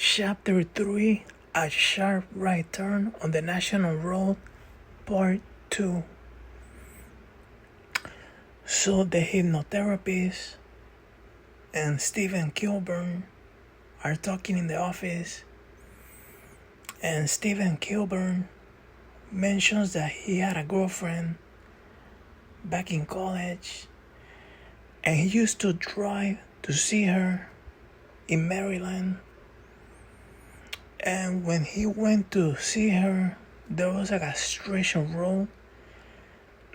Chapter 3, A Sharp Right Turn on the National Road, Part 2. So the hypnotherapist and Stephen Kilburn are talking in the office, and Stephen Kilburn mentions that he had a girlfriend back in college, and he used to drive to see her in Maryland. And when he went to see her, there was like a stretch of road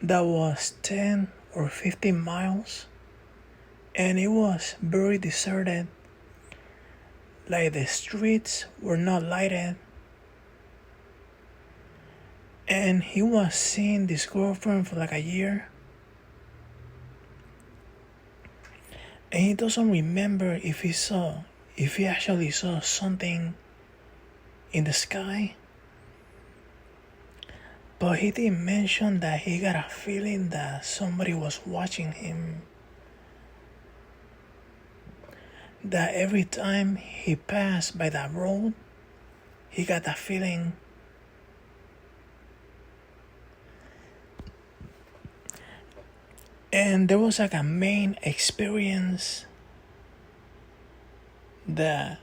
that was 10 or 15 miles, and it was very deserted. Like the streets were not lighted, and he was seeing this girlfriend for like a year, and he doesn't remember if he actually saw something in the sky, but he did mention that he got a feeling that somebody was watching him, that every time he passed by that road, he got that feeling. And there was like a main experience that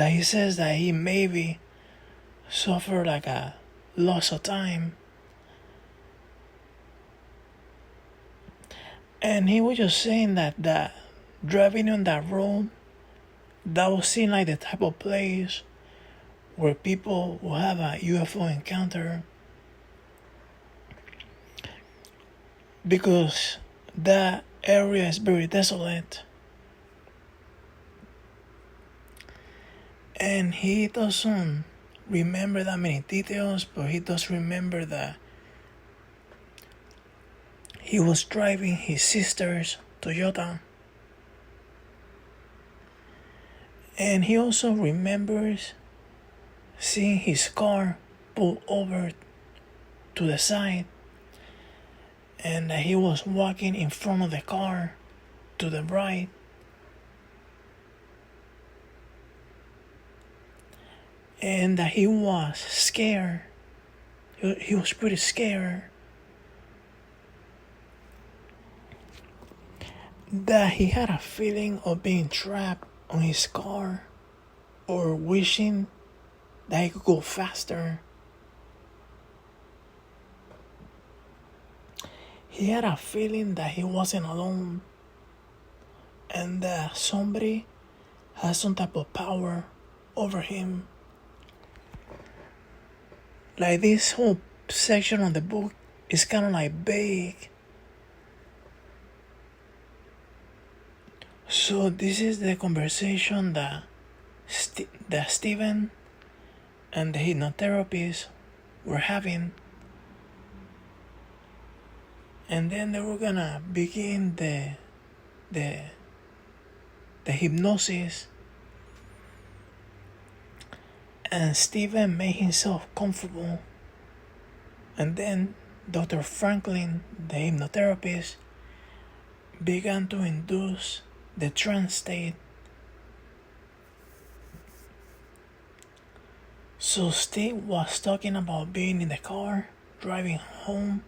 he says that he maybe suffered like a loss of time. And he was just saying that driving on that road, that was seem like the type of place where people will have a UFO encounter, because that area is very desolate. And he doesn't remember that many details, but he does remember that he was driving his sister's Toyota. And he also remembers seeing his car pull over to the side, and that he was walking in front of the car to the right. And that he was scared. He was pretty scared. That he had a feeling of being trapped on his car, or wishing that he could go faster. He had a feeling that he wasn't alone, and that somebody has some type of power over him. Like, this whole section of the book is kind of like vague. So this is the conversation that Stephen and the hypnotherapist were having. And then they were gonna begin the hypnosis. And Stephen made himself comfortable. And then Dr. Franklin, the hypnotherapist, began to induce the trance state. So Steve was talking about being in the car, driving home,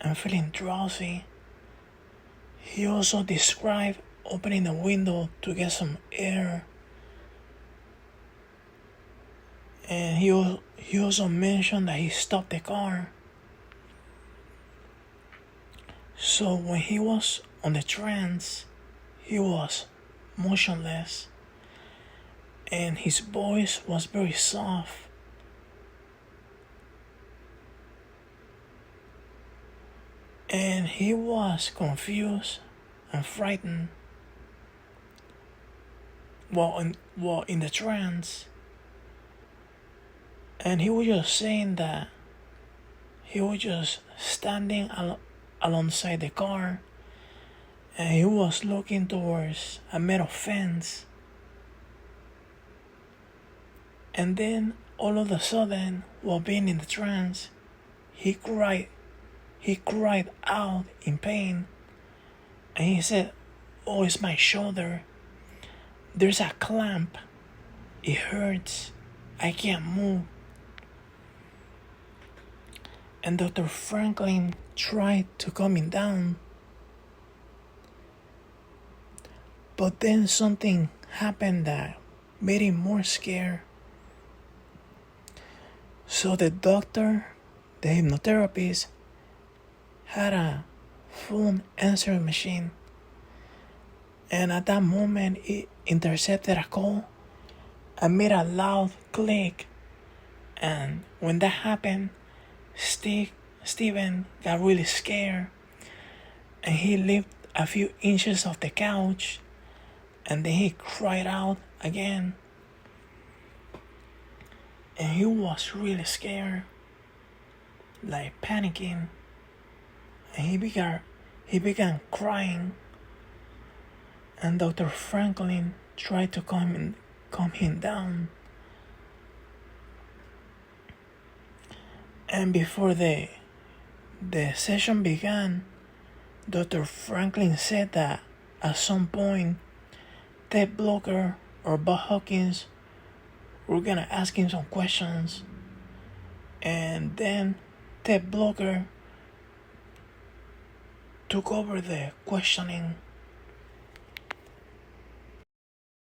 and feeling drowsy. He also described opening the window to get some air. And he also mentioned that he stopped the car. So when he was on the trance, he was motionless, and his voice was very soft. And he was confused and frightened while in the trance. And he was just saying that he was just standing alongside the car, and he was looking towards a metal fence. And then all of a sudden, while being in the trance, he cried out in pain, and he said, "Oh, it's my shoulder." there's a clamp. It hurts. I can't move. And Dr. Franklin tried to calm me down. But then something happened that made him more scared. So the doctor, the hypnotherapist, had a phone answering machine. And at that moment, it intercepted a call and made a loud click. And when that happened, Steven got really scared. And he leaped a few inches off the couch. And then he cried out again. And he was really scared, like panicking. And he began crying. And Dr. Franklin tried to calm him down. And before the session began, Dr. Franklin said that at some point, Ted Blocker or Budd Hopkins were gonna ask him some questions. And then Ted Blocker took over the questioning.